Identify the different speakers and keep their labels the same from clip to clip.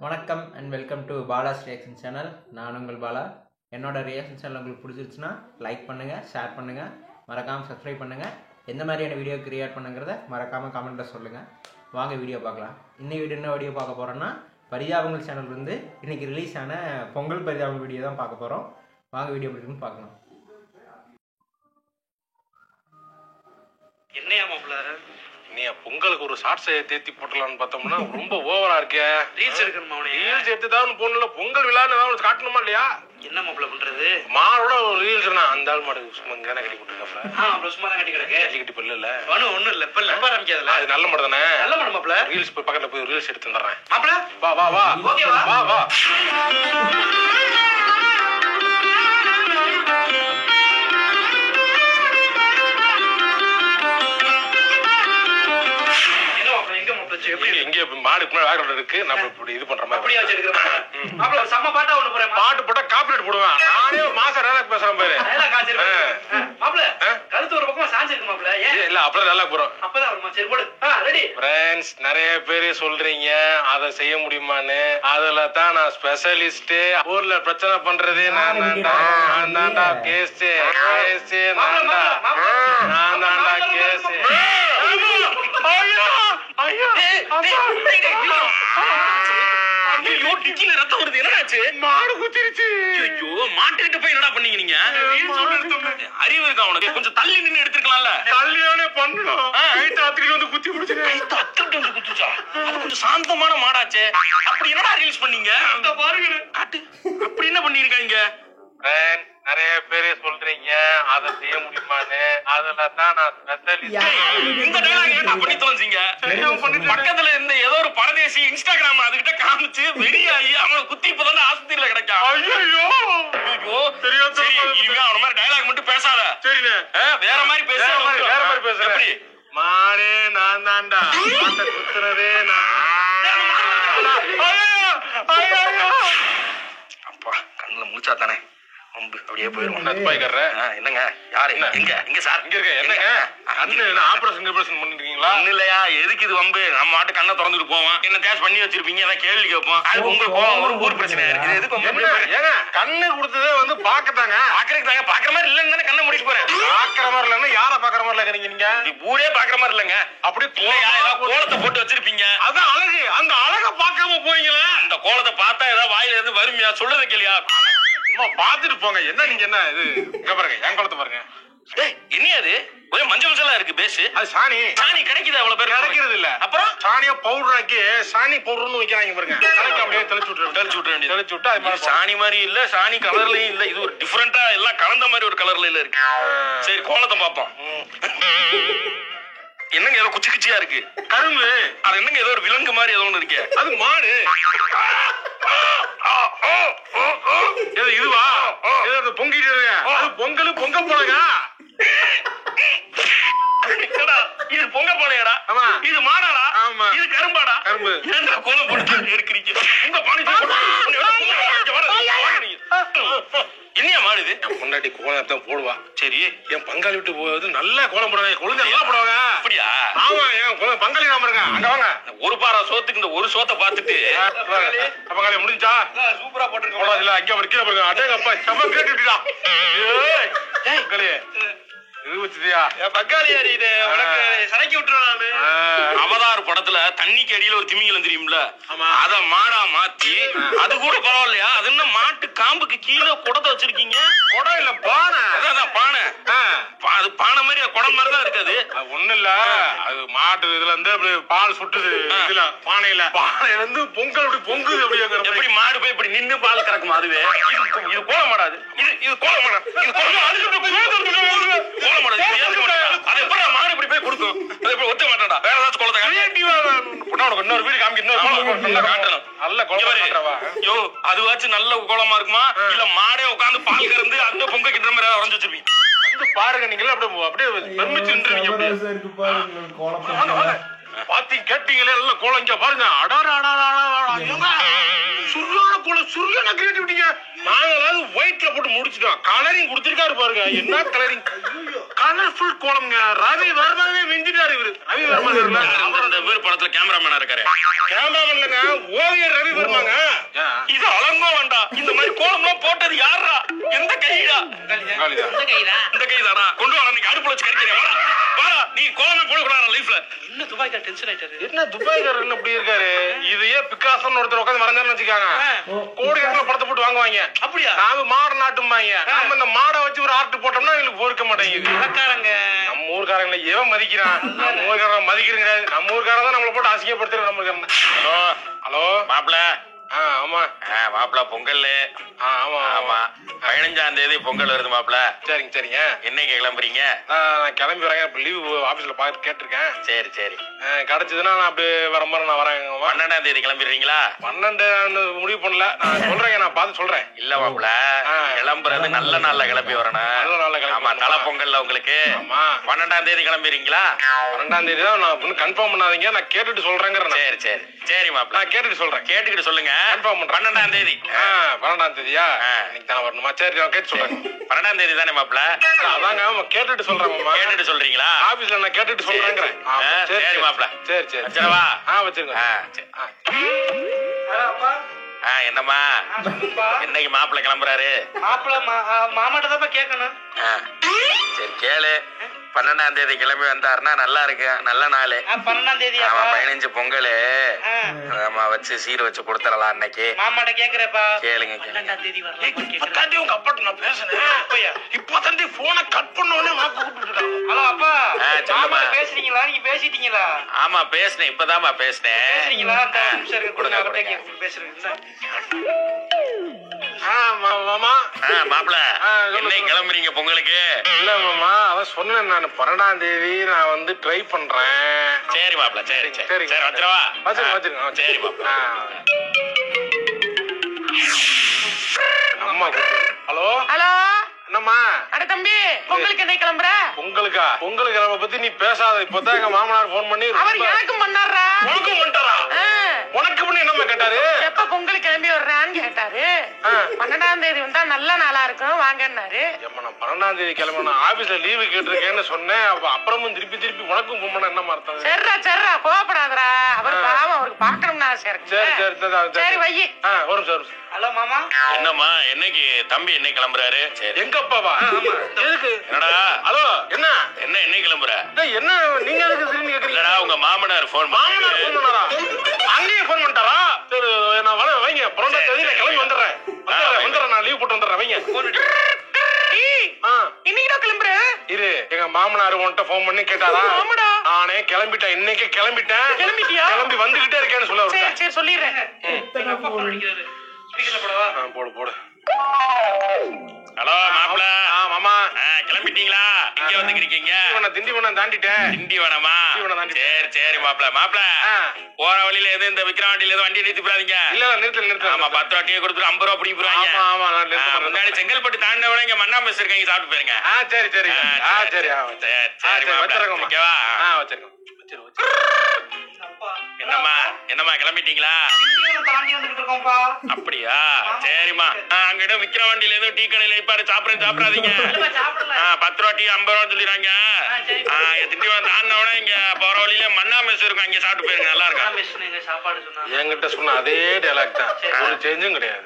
Speaker 1: வணக்கம் and welcome to Bala's reaction channel. நான் உங்கள் பாலா. என்னோட ரியாக்ஷன் சேனல் உங்களுக்கு பிடிச்சிருச்சுன்னா லைக் பண்ணுங்கள், ஷேர் பண்ணுங்கள், மறக்காமல் சப்ஸ்கிரைப் பண்ணுங்கள். எந்த மாதிரியான வீடியோ கிரியேட் பண்ணுங்கிறத மறக்காமல் கமெண்ட்டில் சொல்லுங்கள். வாங்க வீடியோ பார்க்கலாம். இன்னைக்கு என்ன வீடியோ பார்க்க போகிறோன்னா, பரிதாபங்கள் சேனல் வந்து இன்றைக்கி ரிலீஸ் ஆன பொங்கல் பரிதாபங்கள் வீடியோ தான் பார்க்க போகிறோம். வாங்க வீடியோ எப்படி இருக்குன்னு பார்க்கலாம்.
Speaker 2: என்னையா மாப்பிள்ள
Speaker 3: நீ பொங்கலுக்கு ஒரு ஷார்ட்ஸ் தேத்தி போட்டலாம்னு பார்த்தோம்னா ரொம்ப ஓவரா இருக்கே.
Speaker 2: ரீல்ஸ் எடுக்கணுமா?
Speaker 3: ரீல்ஸ் எடுத்துதான் போடல. பொங்கல் விழான்னு ஏதாவது காட்டணுமா இல்லையா?
Speaker 2: என்ன மாப்பிள்ள பண்றது?
Speaker 3: மாடோட ஒரு ரீல்ஸ் அந்த ஆள் மாடு சும்மா இங்கே கட்டி கொடுத்துருக்காப்ல.
Speaker 2: சும்மா தான் கட்டி கிடக்கு.
Speaker 3: கட்டி பிள்ளை இல்ல
Speaker 2: ஒன்னும் இல்ல. இப்ப லெப்ப ஆரம்பிக்காதுல.
Speaker 3: அது நல்ல மாடு தானே.
Speaker 2: நல்ல மாடு மாப்பிள்ள.
Speaker 3: ரீல்ஸ் போய் பக்கத்துல போய் ரீல்ஸ் எடுத்து வந்துடுறேன்.
Speaker 2: மாப்பிள்ள
Speaker 3: வா வா வா.
Speaker 2: ஓகேவா?
Speaker 3: வா வா. மாடு இருக்கு. நம்ம இப்படி இது பண்ற மாதிரி
Speaker 2: செம்ம பாட்டா ஒண்ணு போறேன்.
Speaker 3: பாட்டு போட்டா காப்பிரைட் போடுவேன். நானே மாசம் டயலாக் பேசுறேன் பாரு.
Speaker 2: மாப்பிள்ள கழுத்து ஒரு பக்கமா சாஞ்சு இருக்கு மாப்பிள்ள.
Speaker 3: இல்ல அப்பதான் நல்லா போறோம்.
Speaker 2: அப்பதான் வருமா? சரி போடு. ரெடி
Speaker 3: ஃப்ரெண்ட்ஸ், நிறைய பேரு சொல்றீங்க அதை செய்ய முடியுமான்னு. அதுல தான் நான் ஸ்பெஷலிஸ்ட். ஊர்ல பிரச்சனை பண்றதே நான் தான்டா. கேஸ் நான் தான்டா கேஸ்.
Speaker 2: ரத்தம் வருது. என்னாச்சு?
Speaker 3: மாடு குத்திருச்சு.
Speaker 2: ஐயோ, மாட்டுக்கிட்ட போய் என்னடா பண்ணீங்க நீங்க? அறிவு இருக்கா உனக்கு? கொஞ்சம் தள்ளி நின்னு எடுத்துக்கலாம்ல.
Speaker 3: கல்யாணே பண்ணணும். கைத்தாத்துக்கிட்டு வந்து குத்தி பிடிச்சிருக்கேன்.
Speaker 2: குத்துச்சா? அது கொஞ்சம் சாந்தமான மாடாச்சே. அப்படி என்னடா ரீல்ஸ் பண்ணீங்க? பாருங்க காட்டு. அப்படி என்ன பண்ணிருக்காங்க?
Speaker 3: நிறைய பேரு சொல்றீங்க அதை செய்ய முடியுமான்னு. அதுல தான் நான் ஸ்பெஷலிஸ்ட்.
Speaker 2: இந்த டயலாக் ஏன்டா பண்ணி தொலைஞ்சீங்க? பக்கத்துல இருந்த ஏதோ ஒரு பரதேசி இன்ஸ்டாகிராம் அதுகிட்ட காமிச்சு வெடியாயி அவனை குத்தி இப்பதான் ஆஸ்பத்திரியில கிடைக்கான்.
Speaker 3: ஐயோ
Speaker 2: தெரியும். சரி, இனிமே அவன மாதிரி டயலாக் மட்டும் பேசாத.
Speaker 3: சரிண்ணே.
Speaker 2: வேற மாதிரி பேச.
Speaker 3: வேற மாதிரி பேசுறேன். மாடே நான் தான்டா. மாட்டை குத்துறதே
Speaker 2: அப்பா கண்ணுல முடிச்சா தானே அப்படியே போயிரும்.
Speaker 3: என்னங்க
Speaker 2: யாரு? இங்க சார்
Speaker 3: இங்க இருக்க. என்னங்க கண்ணு ஆபரேஷன் பண்ணிருக்கீங்களா?
Speaker 2: இல்லையா? எதுக்கு இது வம்பு? நம்ம மாட்டு கண்ணை திறந்துட்டு போவோம். என்ன டேஸ்ட் பண்ணி வச்சிருப்பீங்க, ஏதாவது கேள்வி கேட்போம். அது உங்களுக்கு போவோம். ஒரு ஊர் பிரச்சனை இருக்கு. எதுக்கு
Speaker 3: ஏங்க கண்ணு கொடுத்ததே வந்து பாக்கத்தாங்க.
Speaker 2: பாக்குறதுக்கு தாங்க. பாக்குற மாதிரி இல்லன்னு தானே கண்ணை முடிச்சு போறேன்.
Speaker 3: பாக்குற மாதிரி இல்லன்னா யார பாக்குற மாதிரி இல்ல. நீங்க
Speaker 2: ஊரே பாக்குற மாதிரி இல்லங்க.
Speaker 3: அப்படி
Speaker 2: கோலத்தை போட்டு வச்சிருப்பீங்க.
Speaker 3: அதான் அழகு. அந்த அழக பாக்காம போவீங்களா?
Speaker 2: அந்த கோலத்தை பார்த்தா ஏதாவது வாயில இருந்து வருமையா? சொல்றத கேளியா?
Speaker 3: பாத்துட்டு போங்க. என்ன நீங்க என்ன இது? இங்க பாருங்க, என் குளத்தை பாருங்க.
Speaker 2: என்ன அது? ஒரே மஞ்சள் மஞ்சளா இருக்கு பேஸ்.
Speaker 3: அது சாணி.
Speaker 2: சாணி கிடைக்குது. அவ்வளவு பேர்
Speaker 3: கிடைக்கிறது இல்ல.
Speaker 2: அப்புறம்
Speaker 3: சாணியா பவுடர் ஆக்கி சாணி பவுடர்னு வைக்கிறாங்க பாருங்க. கணக்கு அப்படியே தெளிச்சு விட்டுற வேண்டியது. தெளிச்சு விட்டு அது மாதிரி
Speaker 2: சாணி மாதிரி இல்ல, சாணி கலர்லயும் இல்ல. இது ஒரு டிஃபரெண்டா எல்லாம் கலந்த மாதிரி ஒரு கலர்ல இல்ல இருக்கு. சரி, கோலத்தை பாப்போம். என்னங்க ஏதோ குச்சி குச்சியா இருக்கு?
Speaker 3: கரும்பு.
Speaker 2: அது என்னங்க ஏதோ ஒரு விலங்கு மாதிரி ஏதோ ஒண்ணு இருக்கு?
Speaker 3: அது மாடு. இதுவா? பொங்கிட்டு இருக்கு. அது பொங்கல் பொங்க போனங்க.
Speaker 2: இது பொங்க போனையடா. இது மாடாடா. இது கரும்பாடா.
Speaker 3: கரும்பு.
Speaker 2: ஏன்டா கோலம் போட்டு எடுக்கிறீங்க? உங்க பாணி என்னையா மாடு இது?
Speaker 3: முன்னாடி கோலத்தான் போடுவா.
Speaker 2: சரி,
Speaker 3: என் பங்காளி விட்டு போவது நல்ல கோலம் போடுவாங்க. குழந்தை நல்லா போடுவாங்க.
Speaker 2: அப்படியா?
Speaker 3: ஆமா, என் பங்காளி நாம இருங்க. அங்க வாங்க.
Speaker 2: ஒரு பாரா சோத்துக்கு இந்த ஒரு சோத்தை பார்த்துட்டு
Speaker 3: பங்காளி முடிஞ்சா
Speaker 2: சூப்பரா போட்டுருக்கோம்.
Speaker 3: இல்ல அங்க ஒரு கீழே பாருங்க. அடே அப்பா செம கேட்டுட்டா. பங்காளி இது வச்சுதியா?
Speaker 2: பங்காளியாரி இது உனக்கு சரக்கி விட்டுறானு. அவதார் படத்துல தண்ணிக்கு அடியில ஒரு திமிங்கலம் தெரியும்ல? அத மாடா மாத்தி அது கூட பரவாயில்லையா? அது என்ன மாட்டு காம்புக்கு கீழே குடத்தை வச்சிருக்கீங்க?
Speaker 3: குடம் இல்ல, பானை.
Speaker 2: அதான் பானை. அது பானை மாதிரி குடம் மாதிரி தான் இருக்காது.
Speaker 3: ஒண்ணு இல்ல, அது மாட்டு இதுல இருந்து அப்படி பால் சுட்டுது. இதுல பானையில இருந்து பொங்கல் அப்படி பொங்குது. அப்படி
Speaker 2: எப்படி மாடு போய் இப்படி நின்னு பால் கறக்குமா? அதுவே இது கோலம் மாடாது. இது கோலம் மாடா. இது கோலம் மாடாது. அது எப்படி மாடு இப்படி போய் கொடுக்கும்? அது எப்படி ஒத்த மாட்டாடா? வேற ஏதாச்சும் கோலத்தை இன்னொரு வீடு காமிக்க. இன்னொரு காட்டணும். நல்ல கோலம். யோ, அதுவாச்சும் நல்ல கோலமா இருக்குமா? இல்ல மாடே உட்காந்து பால் கறந்து அந்த பொங்க கிட்ட மாதிரி வரைஞ்சு வச்சிருப்பீங்க.
Speaker 3: பாருங்க, நீங்களே அப்படியே பெருமிச்சு நின்றுவீங்க. பாத்தி கேட்டீங்களே நல்ல கோலம். இங்க பாருங்க. சுருளான கோலம். சுருளான கிரியேட்டிவிட்டிங்க. நாங்களாவது ஒயிட்ல போட்டு முடிச்சிட்டோம். கலரிங் கொடுத்திருக்காரு பாருங்க. என்ன கலரிங்! கலர்ஃபுல் கோலம்ங்க. ரவி வர்மாவே மிஞ்சிட்டாரு இவரு. ரவி வர்மா படத்துல கேமராமேனா இருக்காரு. கேமராமேன் இல்லங்க, ஓவியர் ரவி வர்மாங்க.
Speaker 2: இது அலங்கோ வேண்டாம். இந்த மாதிரி கோலம்லாம் போட்டது யாரா? எந்த கைடா? இந்த கைதானா? கொண்டு வா, நீங்க அடுப்புல வச்சு கறிக்கிறேன். வாடா, நீ கோலமே போடக்கூடாது லைஃப்ல.
Speaker 3: என்ன துபாய்க்கார டென்ஷன் ஆயிட்டாரு? என்ன துபாய்க்காரர் என்ன இப்படி இருக்காரு? இதையே பிக்காசன் ஒருத்தர் உட்காந்து மறந்தாருன்னு வச்சுக்காங்க, கோடிக்கணக்கில் படத்தை போட்டு வாங்குவாங்க. அப்படியா? நாம மாடு நாட்டுமாங்க. நாம இந்த மாடை வச்சு ஒரு ஆர்ட் போட்டோம்னா எங்களுக்கு பொறுக்க மாட்டேங்குது. நம்ம ஊர்காரங்களை எவன் மதிக்கிறான்? நம்ம ஊர்காரன் மதிக்கிறீங்க. நம்ம ஊர்காரன் தான் நம்மளை போட்டு அசிங்கப்படுத்துற. நம்ம ஹலோ ஹலோ
Speaker 2: மாப்பிள.
Speaker 3: ஆமா
Speaker 2: மாப்பிள பொங்கல்.
Speaker 3: ஆமா
Speaker 2: ஆமா 15ஆம் தேதி பொங்கல் வருது மாப்பிள.
Speaker 3: சரிங்க சரிங்க.
Speaker 2: என்னைக்கு கிளம்புறீங்க?
Speaker 3: நான் கிளம்பி வரேன். இப்ப லீவு ஆபீஸ்ல பார்த்து கேட்டிருக்கேன்.
Speaker 2: சரி சரி.
Speaker 3: கிடைச்சதுன்னா நான் அப்படி வர மாதிரி நான் வரேன்.
Speaker 2: 12ஆம் தேதி கிளம்பிடுறீங்களா?
Speaker 3: 12 முடிவு பண்ணல. நான் சொல்றேன், நான் பார்த்து சொல்றேன்.
Speaker 2: இல்ல மாப்பிள, கிளம்புறது நல்ல நாள்ல கிளம்பி வரணும்.
Speaker 3: நல்ல நாள்ல கிளம்பி.
Speaker 2: ஆமா, தலை பொங்கல்ல உங்களுக்கு.
Speaker 3: ஆமா
Speaker 2: 12ஆம் தேதி கிளம்பிடுறீங்களா?
Speaker 3: 12ஆம் தேதி தான். நான் இன்னும் கன்ஃபார்ம் பண்ணாதீங்க, நான் கேட்டுட்டு சொல்றேங்கிறேன்.
Speaker 2: சரி சரி சரி மாப்பிள,
Speaker 3: நான் கேட்டுட்டு சொல்றேன்.
Speaker 2: கேட்டுக்கிட்டு சொல்லுங்க.
Speaker 3: கன்ஃபார்ம் பண்றேன்.
Speaker 2: 12ஆம் தேதி.
Speaker 3: 12ஆம் தேதியா? இன்னைக்கு தான் வரணுமா? சரி, நான் கேட்டு சொல்றேன்.
Speaker 2: 12ஆம் தேதி தானே மாப்பிள?
Speaker 3: அதாங்க கேட்டுட்டு சொல்றேன்.
Speaker 2: கேட்டுட்டு சொல்றீங்களா?
Speaker 3: ஆபீஸ்ல நான் கேட்டுட்டு சொல்றேங்கிறேன்.
Speaker 2: சரி மாப்பிள.
Speaker 3: சரி சரி.
Speaker 2: வச்சிரவா?
Speaker 3: வச்சிருங்க.
Speaker 2: என்னம்மா இன்னைக்கு மாப்பிள்ள கிளம்புறாரு?
Speaker 3: மாமாட்ட தான் கேட்கணும்.
Speaker 2: சரி கேளு. 12ஆம் தேதி கிளம்பி வந்தாருன்னா நல்லா இருக்கு. நல்ல நாள்.
Speaker 4: 12ஆம் தேதி.
Speaker 2: ஆமா 15 பொங்கல். ஆமா வச்சு சீர் வச்சு கொடுத்துடலாம் அன்னைக்கு.
Speaker 4: மாமாட்ட கேக்குறப்பா.
Speaker 2: கேளுங்க.
Speaker 4: 12ஆம் தேதி வரலாம்.
Speaker 3: இப்பதாண்டி உங்க அப்பாட்ட நான் பேசுனேன். இப்பதாண்டி போனை கட் பண்ணவனே வாக்கு கூப்பிட்டு.
Speaker 4: ஹலோ அப்பா.
Speaker 2: சொல்லுமா.
Speaker 4: பேசுறீங்களா? நீங்க பேசிட்டீங்களா?
Speaker 2: ஆமா பேசுனேன், இப்பதாம்மா பேசுனேன்.
Speaker 4: பேசுறீங்களா? அந்த நிமிஷம் இருக்கு,
Speaker 2: கொடுங்க.
Speaker 4: பேசுறேன்.
Speaker 3: மாமா.
Speaker 2: மாப்பிள்ள என்னைக்கு கிளம்புறீங்க பொங்கலுக்கு?
Speaker 3: இல்ல மாமா, அதான் சொன்னேன் நான் 12ஆம் தேதி நான் வந்து ட்ரை பண்றேன்.
Speaker 2: சரி மாப்பிள்ள. சரி சரி சரி. வச்சிரவா?
Speaker 3: வச்சிருங்க.
Speaker 2: சரி மாப்பிள்ள.
Speaker 3: அம்மா ஹலோ
Speaker 4: ஹலோ.
Speaker 3: என்னம்மா?
Speaker 4: அட தம்பி, பொங்கலுக்கு என்ன கிளம்புற?
Speaker 3: பொங்கலுக்கா? பொங்கல் கிளம்ப பத்தி நீ பேசாத. இப்பதான் எங்க மாமனார் போன் பண்ணி
Speaker 4: அவர் எனக்கும் பண்ணாரா?
Speaker 3: உனக்கும் பண்ணிட்டாரா? உனக்கு பண்ணி என்னம்மா கேட்டாரு?
Speaker 4: எப்ப பொங்கலுக்கு கிளம்பி வர்றான்னு கேட்டாரு. 12ஆம் தேதி வந்தா நல்ல நாளா இருக்கும் வாங்கன்னாரு.
Speaker 3: நான் 12ஆம் தேதி கிளம்பணும், ஆபீஸ்ல லீவு கேட்டிருக்கேன்னு சொன்னேன். அப்புறமும் திருப்பி உனக்கும் போன் பண்ண என்னமா அர்த்தம்?
Speaker 4: சரிடா கோவப்படாதரா. அவர் பாவம், அவருக்கு பாக்கணும்னு ஆசை இருக்கு. சரி வை.
Speaker 3: ஒரு நிமிஷம்.
Speaker 4: ஹலோ மாமா.
Speaker 2: என்னம்மா என்னைக்கு தம்பி என்னைக்கு கிளம்புறாரு?
Speaker 3: எங்க அப்பாவா? எதுக்கு?
Speaker 2: என்னடா?
Speaker 3: ஹலோ என்ன
Speaker 2: என்னைக்கு கிளம்புற?
Speaker 3: என்ன நீங்க எதுக்கு திரும்பி கேக்குறீங்க?
Speaker 2: உங்க மாமனார் போன்
Speaker 3: பண்ணாரா? அங்கேயே போன் பண்ணிட்டாரா? சரி நான் வர வைங்க. 12ஆம் தேதி நான் கிளம்பி வந்துடுறேன். நான் லீவ் போட்டு வந்துடுறேன். வைங்க.
Speaker 4: இன்னைக்கு கிளம்புற?
Speaker 3: இரு, எங்க மாமனார் உன்கிட்ட போன் பண்ணி கேட்டாரா? நானே கிளம்பிட்டேன். இன்னைக்கு கிளம்பிட்டேன்.
Speaker 4: கிளம்பிட்டியா?
Speaker 3: கிளம்பி வந்துகிட்டே இருக்கேன்னு சொல்ல.
Speaker 4: சரி சொல்லிடுறேன்.
Speaker 3: போடு.
Speaker 2: ஹலோ மாப்பிள்ள.
Speaker 3: மாமா
Speaker 2: கிளம்பிட்டீங்களா? இங்க வந்துக்கிறீங்க?
Speaker 3: திண்டிவனம் தாண்டிட்டேன்.
Speaker 2: திண்டிவனமா? சரி மாப்பிள்ள. போற வழியில எது இந்த விக்ரவாண்டியில எதுவும் வண்டி நிறுத்தி போறாதீங்க.
Speaker 3: இல்ல நிறுத்த.
Speaker 2: ஆமா 10 ரூபா டீ கொடுத்துட்டு 50 ரூபா பிடிக்க போறாங்க. முன்னாடி செங்கல்பட்டு தாண்டவன இங்க மண்ணா மெஸ் இருக்காங்க, சாப்பிட்டு போயிருங்க. சரி ஓகேவா? என்னம்மா கிளம்பிட்டீங்களா? அப்படியா? சரிம்மா. அங்கிட்ட விக்ரவாண்டியில எதுவும் டீ கடையில இப்பாரு சாப்பிடாதீங்க. 10 ரூபா டீ 50 ரூபா சொல்லிடுறாங்க. திண்டிவனம் தாண்டவன இங்க போற வழியில மண்ணா மெஸ் இருக்கும், அங்க சாப்பிட்டு போயிருங்க. நல்லா இருக்கும். என்கிட்ட சொன்ன அதே டயலாக் தான், ஒரு சேஞ்சும் கிடையாது.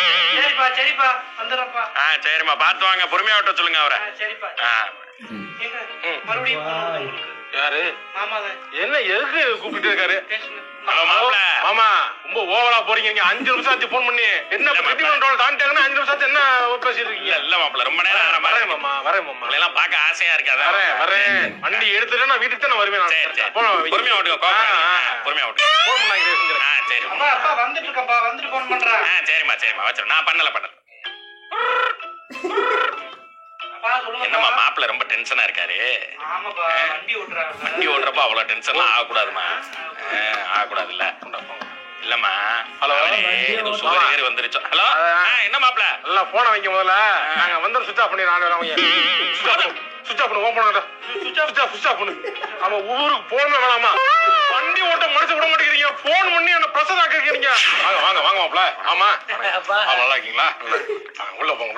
Speaker 4: சரிப்பா வந்துடுறப்பா.
Speaker 2: சரிம்மா பார்த்து வாங்க, பொறுமையா விட்ட சொல்லுங்க அவரை.
Speaker 3: யாரு? என்ன எதுக்கு கூப்பிட்டு இருக்காரு?
Speaker 2: ஹலோ மாப்பிள்ள.
Speaker 3: மாமா ரொம்ப ஓவரா போறீங்க. 5 நிமிஷம் ஆச்சு போன் பண்ணி. என்ன திண்டிவனம் தாண்டிட்டாங்கன்னா 5 நிமிஷம் ஆச்சு என்ன பேசிட்டு இருக்கீங்க?
Speaker 2: இல்ல மாப்பிள்ள, ரொம்ப நேரம்
Speaker 3: வரேன் மாமா.
Speaker 2: எல்லாம் பார்க்க ஆசையா இருக்காதா?
Speaker 3: வரேன். வண்டி எடுத்துட்டு நான் வீட்டுக்கு தான் வருவேன்.
Speaker 2: பொறுமையா ஓட்டுங்க. பொறுமையா ஓட்டுங்க.
Speaker 3: போன் பண்ணாங்க.
Speaker 2: சரி
Speaker 4: வந்துட்டு இருக்கப்பா. வந்துட்டு போன் பண்றேன்.
Speaker 2: சரிம்மா வச்சிரு. நான் பண்ணல. என்னம்மா மாப்பிள்ள ரொம்ப டென்ஷனா இருக்காரு? வண்டி ஓட்டுறப்ப அவ்வளவு டென்ஷன்லாம் ஆகக்கூடாதுமா. ஆகக்கூடாது இல்லம்மா. ஹலோ சுகர் வந்துருச்சு. ஹலோ என்ன மாப்பிள்ள?
Speaker 3: எல்லாம் போன வைக்க முதல்ல. நாங்க வந்து சுவிட்ச் ஆஃப் பண்ணி சுவிட்ச் ஆஃப் பண்ணு. ஓப்பன் சுவிட்ச் ஆஃப் பண்ணு. ஆமா, ஊருக்கு போனவே வேணாமா? வண்டி ஓட்ட மனசு விட மாட்டேங்கிறீங்க. போன் பண்ணி என்ன பிரசன் ஆக்கிறீங்க. வாங்க மாப்பிள்ள. ஆமா நல்லா இருக்கீங்களா? உள்ள போங்க.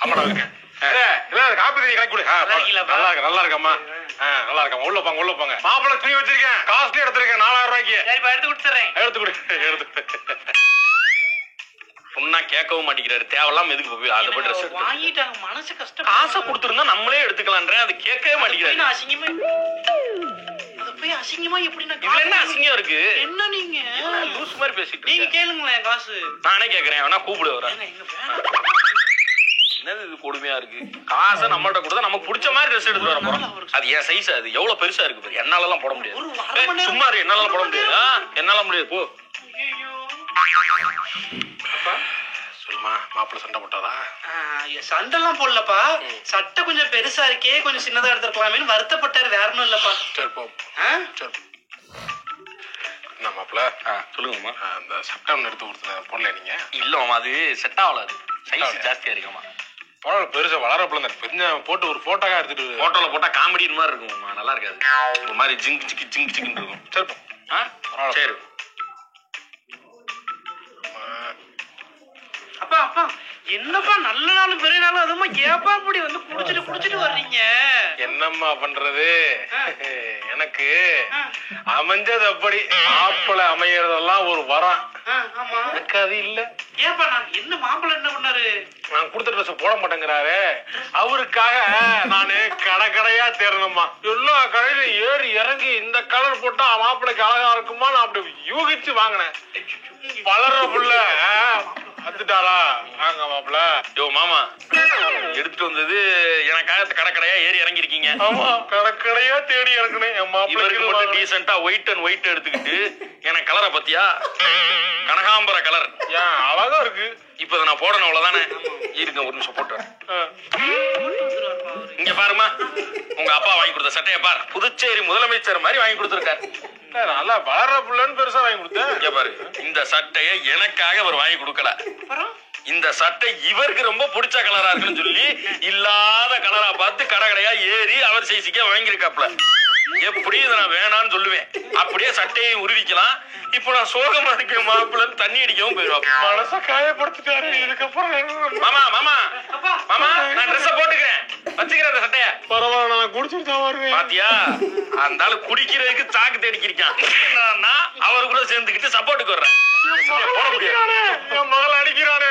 Speaker 3: ஆமாடா இருக்கேன். காப்பி தண்ணி கலக்கி கொடு. நல்லா இருக்கம்மா. நல்லா இருக்கம்மா. உள்ள போங்க. மாப்பிள்ள துணி வச்சிருக்கேன். காஸ்ட்லி எடுத்திருக்கேன். 4000 ரூபாய்க்கு.
Speaker 4: எடுத்து கொடுத்துறேன்.
Speaker 3: எடுத்து
Speaker 2: சொன்னா கேட்கவும் மாட்டேங்கிறாரு. தேவையில்லாம எதுக்கு போய் அதை போய் ட்ரெஸ் எடுத்து
Speaker 5: வாங்கிட்டாங்க, மனசு கஷ்டம்.
Speaker 2: காசை கொடுத்துருந்தா நம்மளே எடுத்துக்கலான்றேன். அது கேட்கவே மாட்டேங்கிறாரு.
Speaker 5: அசிங்கமா அத போய் அசிங்கமா எப்படி நான்
Speaker 2: இதுல என்ன அசிங்கம் இருக்கு?
Speaker 5: என்ன நீங்க
Speaker 2: லூஸ் மாதிரி பேசிட்டு
Speaker 5: நீங்க
Speaker 2: இருக்கீங்க.
Speaker 5: கேளுங்களேன் காசு.
Speaker 2: நானே கேக்குறேன். வேணா கூப்பிடு வர.
Speaker 5: எங்க வேணாம்.
Speaker 2: என்னது இது கொடுமையா இருக்கு? காசை நம்மள்ட்ட கொடுத்தா நமக்கு பிடிச்ச மாதிரி ட்ரெஸ் எடுத்து வர போறோம். அது என் சைஸ். அது எவ்வளவு பெருசா இருக்கு பாரு. என்னால எல்லாம் போட முடியாது. சும்மா இரு. என்னால போட முடியாது. என்னால முடியாது. போ.
Speaker 3: சொல்லுமா, மாப்பிள்ள சண்டை போட்டாரா?
Speaker 5: சண்டெல்லாம் போடலப்பா. சட்டை கொஞ்சம் பெருசா இருக்கே, கொஞ்சம் சின்னதா எடுத்துருக்கலாமேன்னு வருத்தப்பட்டாரு. வேற ஒண்ணும் இல்லப்பா.
Speaker 3: சரி போ. சரி. என்ன மாப்பிள்ள?
Speaker 2: சொல்லுங்கம்மா.
Speaker 3: அந்த சட்டை ஒன்று எடுத்து கொடுத்தேன், போடல நீங்க?
Speaker 2: இல்ல மாமா, அது செட் ஆகல. அது சைஸ் ஜாஸ்தியா இருக்குமா.
Speaker 3: பரவாயில்ல, பெருசா வளரப்பல கொஞ்சம் போட்டு ஒரு போட்டோக்கா எடுத்துட்டு
Speaker 2: போட்டோல போட்டா காமெடி மாதிரி இருக்கும்மா. நல்லா இருக்காது. ஒரு மாதிரி ஜிங்க் சிக்கி ஜிங்க் சிக்கின்னு இருக்கும்.
Speaker 3: சரி போ.
Speaker 2: சரி.
Speaker 5: அப்பா அப்பா என்னப்பா நல்ல நாளும் பெரிய நாளும் அதுமா ஏப்பா இப்படி வந்து குடிச்சிட்டு வர்றீங்க?
Speaker 3: என்னம்மா பண்றது? எனக்கு அமைஞ்சது அப்படி. மாப்பிள்ள அமையறதெல்லாம் ஒரு வரம்.
Speaker 5: ஆமா,
Speaker 3: எனக்கு அது இல்ல.
Speaker 5: ஏப்பா நான் என்ன மாப்பிள்ளை என்ன பண்ணாரு?
Speaker 3: நான் கொடுத்த ட்ரெஸ் போட மாட்டேங்கிறாரு. அவருக்காக நானு கடையா தேடணுமா. எல்லா கடையிலும் ஏறி இறங்கி இந்த கலர் போட்டா மாப்பிள்ளைக்கு அழகா இருக்குமா நான் அப்படி யூகிச்சு வாங்கினேன். வளர புள்ள வந்துட்டாரா? வாங்க மாப்பிள்ள.
Speaker 2: யோ மாமா, எடுத்துட்டு வந்தது எனக்காக கடையா ஏறி இறங்கி இருக்கீங்க.
Speaker 3: ஆமா, கடையா தேடி இறங்கணும். என்
Speaker 2: இவருக்கு மட்டும்
Speaker 3: மாப்பிள்ளை
Speaker 2: டீசென்ட்டா ஒயிட் அண்ட் ஒயிட் எடுத்துக்கிட்டு எனக்கு கலரை பத்தியா? கனகாம்பர கலர்.
Speaker 3: ஏன் அழகா இருக்கு.
Speaker 2: இப்ப நான் போடணும் அவ்வளவுதானே. இருங்க ஒரு நிமிஷம் போட்டு இங்க பாருமா. உங்க அப்பா வாங்கி கொடுத்த சட்டையை பாரு. புதுச்சேரி முதலமைச்சர் மாதிரி வாங்கி கொடுத்துருக்காரு.
Speaker 3: நல்லா வளர புள்ளன்னு பெருசா வாங்கி கொடுத்தேன்.
Speaker 2: இங்க பாரு, இந்த சட்டையை எனக்காக அவர் வாங்கி கொடுக்கல. இந்த சட்டை இவருக்கு ரொம்ப பிடிச்ச கலரா இருக்குன்னு சொல்லி இல்லாத கலரா பார்த்து கடையா ஏறி அவர் சைஸுக்கே வாங்கியிருக்காப்ல. எப்படி இதை நான் வேணான்னு சொல்லுவேன். அப்படியே சட்டையை உருவிக்கலாம். இப்போ நான் சோகமா இருக்க மாப்பிள்ளன்னு தண்ணி அடிக்கவும் போயிடுவான்.
Speaker 3: மனச காயப்படுத்திட்டாரு. இதுக்கப்புறம்
Speaker 2: மாமா மாமா மாமா, நான் ட்ரெஸ் போட்டுக்கிறேன். வச்சுக்கிறேன் அந்த சட்டைய.
Speaker 3: பரவாயில்ல, நான் குடிச்சிட்டு தான் வருவேன்.
Speaker 2: பாத்தியா, அந்த ஆளு குடிக்கிறதுக்கு சாக்கு தேடிக்கிருக்கான். அவரு கூட சேர்ந்துக்கிட்டு சப்போர்ட்டுக்கு வர்றேன். போட முடியாது.
Speaker 3: என் மகள் அடிக்கிறானே.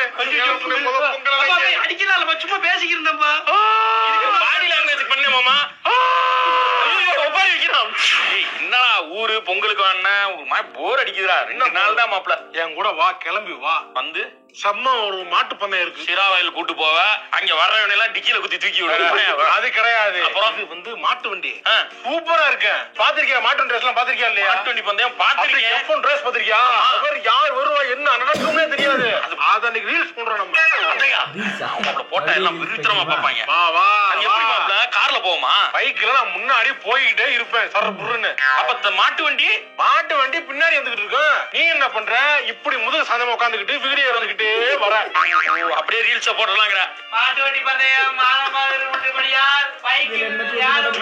Speaker 5: அடிக்கலாம், சும்மா பேசிக்கிட்டு இருந்தப்பா.
Speaker 2: பாடி லாங்குவேஜ் பண்ண மாமா. என்னடா ஊரு பொங்கலுக்கு வாண்ண ஒரு மாதிரி போர் அடிக்குதுடா. 2 நாள் தான் மாப்பிள்ள.
Speaker 3: என் கூட வா, கிளம்பி வா.
Speaker 2: வந்து
Speaker 3: செம்ம ஒரு மாட்டு பண்ணை இருக்கு.
Speaker 2: சிராவாயில் கூட்டு போவ. அங்க வர்றவனை எல்லாம் டிக்கில குத்தி தூக்கி விடு.
Speaker 3: அது கிடையாது.
Speaker 2: அப்புறம்
Speaker 3: இது வந்து மாட்டு வண்டி. சூப்பரா இருக்கு. பாத்திருக்கியா? மாட்டு வண்டி எல்லாம் பாத்திருக்கியா இல்லையா?
Speaker 2: மாட்டு வண்டி பந்தயம் பாத்திருக்கேன்.
Speaker 3: F1 race பாத்திருக்கியா? அவர் யார் வருவா, என்ன நடக்குமே தெரியாது. அது அன்னைக்கு ரீல்ஸ் பண்றோம் நம்ம.
Speaker 2: அதையா அவங்கள போட்டா எல்லாம் விருத்திரமா பாப்பாங்க.
Speaker 3: வா வா.
Speaker 2: அது எப்படி மாப்பிள்ள? கார்ல போவோமா?
Speaker 3: பைக்ல நான் முன்னாடி போய்கிட்டே இருப்பேன். சர புருன்னு.
Speaker 2: அப்ப மாட்டு வண்டி
Speaker 3: பின்னாடி வந்துகிட்டு இருக்கும். நீ என்ன பண்ற? இப்படி முதுகு சாந்தமா உட்காந்துக்கிட்டு வீடியோ எடுத்துக்கிட்டே வர.
Speaker 2: அப்படியே ரீல்ஸ் போடலாங்கிற.
Speaker 5: மாட்டு வண்டி பந்தயம், மானமாறு முட்டுபடியார், பைக்கில் யாரும்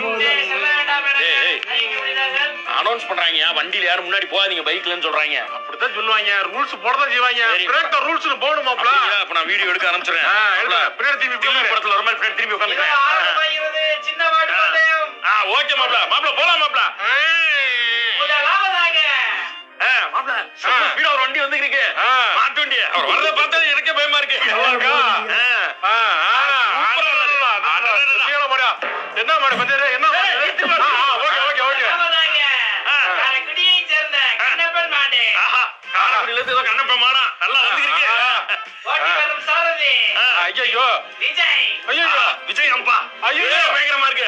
Speaker 5: செல்ல வேண்டாம் என
Speaker 2: அனௌன்ஸ் பண்றாங்க. வண்டியில யாரும் முன்னாடி போகாதீங்க பைக்லன்னு சொல்றாங்க.
Speaker 3: அப்படித்தான் சொல்லுவாங்க. ரூல்ஸ் போடதான் செய்வாங்க. பிரேக் த ரூல்ஸ்னு போடு மாப்ள.
Speaker 2: அப்ப நான் வீடியோ எடுக்க ஆரம்பிச்சறேன்.
Speaker 3: பின்னாடி திரும்பி
Speaker 2: படத்துல ஒரு மாதிரி பின்னாடி திரும்பி உட்கார்ந்துட்டேன்.
Speaker 5: சின்ன மாட்டு பந்தயம்.
Speaker 2: ஓகே மாப்ள போலாம் மாப்ள.
Speaker 5: முதலாவதாக
Speaker 2: மாப்ள ஸ்பீடா ஒரு வண்டி வந்து இருக்கு. மாட்டு வண்டி. அவர் வரத பார்த்தா எனக்கே பயமா இருக்கு.
Speaker 3: என்ன மாடு பந்தேரு? என்ன ஓகே.
Speaker 5: காரைக்குடியை சேர்ந்த கண்ணப்பன் மாடு.
Speaker 2: காரைக்குடியில இருந்து ஏதோ கண்ணப்பன் மாடா நல்லா வந்து இருக்கு.
Speaker 5: ஓட்டி வரும் சாரதி
Speaker 3: ஐயோ
Speaker 2: விஜய் அம்பா. ஐயோ பயங்கரமா இருக்கு.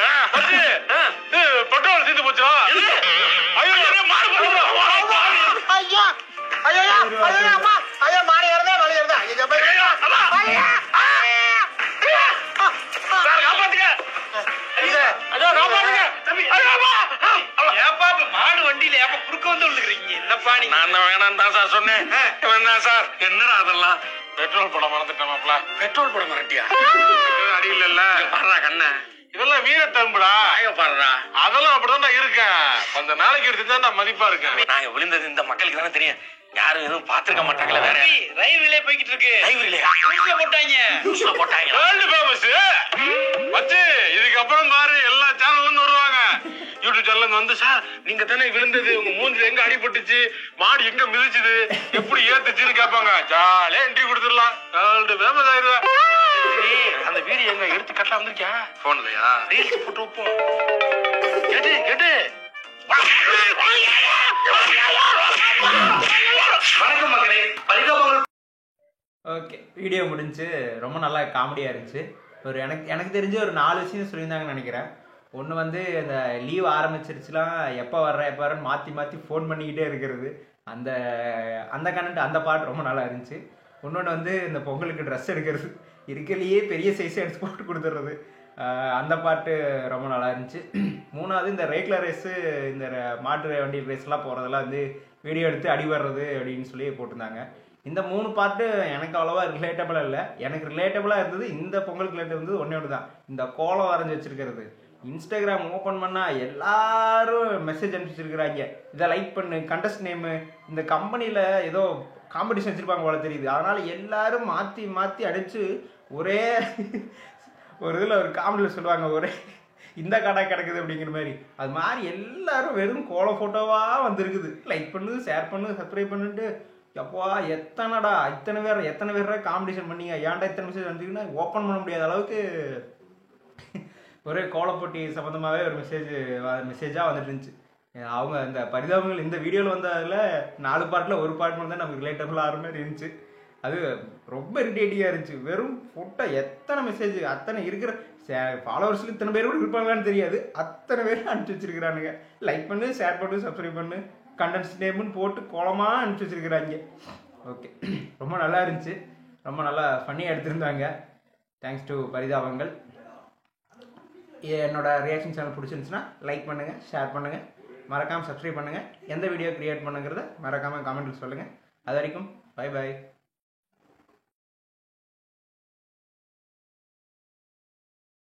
Speaker 3: பெட்ரோல் தீர்ந்து போச்சா?
Speaker 2: ஐயோ மாடு போடுறா.
Speaker 3: மாடு ஏறதா வழி ஏறதா?
Speaker 5: மாடு வண்டியில ஏப்ப குறுக்க வந்து விழுகிறீங்க. என்னப்பா நீ?
Speaker 2: நான் வேணாம் தான் சார் சொன்னேன். சார் என்னடா அதெல்லாம்?
Speaker 3: பெட்ரோல் போட மறந்துட்டேன் மாப்ள.
Speaker 2: பெட்ரோல் போட மறட்டியா?
Speaker 3: அடி இல்ல
Speaker 2: பாடுறா கண்ண.
Speaker 3: இதெல்லாம் வீரத்தம்புடா.
Speaker 2: பாடுறா.
Speaker 3: அதெல்லாம் அப்படிதான் இருக்கேன். கொஞ்ச நாளைக்கு எடுத்துதான் நான் மதிப்பா இருக்கேன்.
Speaker 2: நாங்க விழுந்தது இந்த மக்களுக்கு தானே தெரியும். யாரும் எதுவும் பாத்துருக்க மாட்டாங்களா? வேற
Speaker 5: ரயில்வே போய்கிட்டு இருக்கு.
Speaker 2: ரயில்வே போட்டாங்க.
Speaker 3: World famous. மச்சி இதுக்கு அப்புறம் பாரு எல்லா சேனல்ல இருந்து வருவாங்க. யூடியூப் சேனல்ல அவன் வந்து சார் நீங்க தானே விழுந்தது, உங்க மூஞ்சில எங்க அடிபட்டுச்சு, மாடு எங்க மிதிச்சுது, எப்படி ஏத்துச்சுன்னு கேட்பாங்க. ஜாலியா என்ட்ரி கொடுத்துடலாம், ஃபேமஸ் ஆயிடுவேன். அந்த வீடியோ எங்க எடுத்து கட்டா வந்திருக்கியா? போன்லயா? ரீல்ஸ் போட்டு வைப்போம். கேட்டு கேட்டு.
Speaker 5: வணக்கம் மகளே, பரிதாபங்கள்.
Speaker 1: ஓகே, வீடியோ முடிஞ்சு. ரொம்ப நல்லா காமெடியாக இருந்துச்சு. ஒரு எனக்கு தெரிஞ்ச ஒரு 4 விஷயம் சொல்லியிருந்தாங்கன்னு நினைக்கிறேன். ஒன்று வந்து இந்த லீவ் ஆரம்பிச்சிருச்சுலாம் எப்போ வரேன்னு மாற்றி ஃபோன் பண்ணிக்கிட்டே இருக்கிறது. அந்த அந்த கண்டென்ட், அந்த பாட்டு ரொம்ப நல்லா இருந்துச்சு. இன்னொன்று வந்து இந்த பொங்கலுக்கு ட்ரெஸ் எடுக்கிறது, இருக்கலையே பெரிய சைஸை எடுத்து போட்டு கொடுத்துட்றது, அந்த பாட்டு ரொம்ப நல்லா இருந்துச்சு. 3வது இந்த ரெகுலர் ரேஸு, இந்த மாட்டு வண்டி ரேஸ்லாம் போகிறதெல்லாம் வந்து வீடியோ எடுத்து அடிபடுறது அப்படின்னு சொல்லி போட்டிருந்தாங்க. இந்த 3 பாட்டு எனக்கு அவ்வளோவா ரிலேட்டபிளாக இல்லை. எனக்கு ரிலேட்டபிளாக இருந்தது இந்த பொங்கலுக்கு ரிலேட்டபிள் இருந்தது ஒன்று தான், இந்த கோலம் வரைஞ்சி வச்சிருக்கிறது. இன்ஸ்டாகிராம் ஓப்பன் பண்ணால் எல்லாரும் மெசேஜ் அனுப்பிச்சிருக்கிறாங்க, இதை லைக் பண்ணு, கண்டஸ்ட் நேமு, இந்த கம்பெனியில் ஏதோ காம்படிஷன் வச்சுருப்பாங்க போல தெரியுது. அதனால் எல்லாரும் மாற்றி அடித்து ஒரே ஒரு இதில் ஒரு காமெடியில் சொல்லுவாங்க, ஒரே இந்த கடை கிடக்குது அப்படிங்கிற மாதிரி. அது மாதிரி எல்லாரும் வெறும் கோல ஃபோட்டோவாக வந்துருக்குது. லைக் பண்ணு, ஷேர் பண்ணு, சப்ஸ்கிரைப் பண்ணுன்ட்டு. எப்பா எத்தனை பேர் காம்படிஷன் பண்ணீங்க, ஏன்டா இத்தனை மெசேஜ் வந்துச்சுன்னா ஓப்பன் பண்ண முடியாத அளவுக்கு ஒரே கோலப்போட்டி சம்மந்தமாகவே ஒரு மெசேஜாக வந்துட்டு இருந்துச்சு. அவங்க இந்த பரிதாபங்கள் இந்த வீடியோவில் வந்ததில் 4 பாட்டில் ஒரு பாட்டு மட்டும் தான் நமக்கு ரிலேட்டபிள் ஆகிற மாதிரி இருந்துச்சு. அது ரொம்ப இரிட்டேட்டிங்காக இருந்துச்சு. வெறும் ஃபோட்டோ எத்தனை மெசேஜ், அத்தனை இருக்கிற ஃபாலோவர்ஸில் இத்தனை பேர் கூட இருப்பாங்களான்னு தெரியாது, அத்தனை பேர் அனுப்பிச்சி வச்சிருக்கிறானுங்க. லைக் பண்ணு, ஷேர் பண்ணு, சப்ஸ்கிரைப் பண்ணு, கண்டென்ட்ஸ் நேம்னு போட்டு கோலமாக அனுப்பிச்சி வச்சிருக்கிறாங்க. ஓகே, ரொம்ப நல்லா இருந்துச்சு, ரொம்ப நல்லா ஃபன்னியாக எடுத்திருந்தாங்க. தேங்க்ஸ் டு பரிதாபங்கள். என்னோட ரியாக்ஷன் சேனல் பிடிச்சிருந்துச்சுன்னா லைக் பண்ணுங்கள், ஷேர் பண்ணுங்கள், மறக்காமல் சப்ஸ்கிரைப் பண்ணுங்கள். எந்த வீடியோ க்ரியேட் பண்ணுங்கிறத மறக்காமல் கமெண்ட்டில் சொல்லுங்கள். அது வரைக்கும் பை பாய்.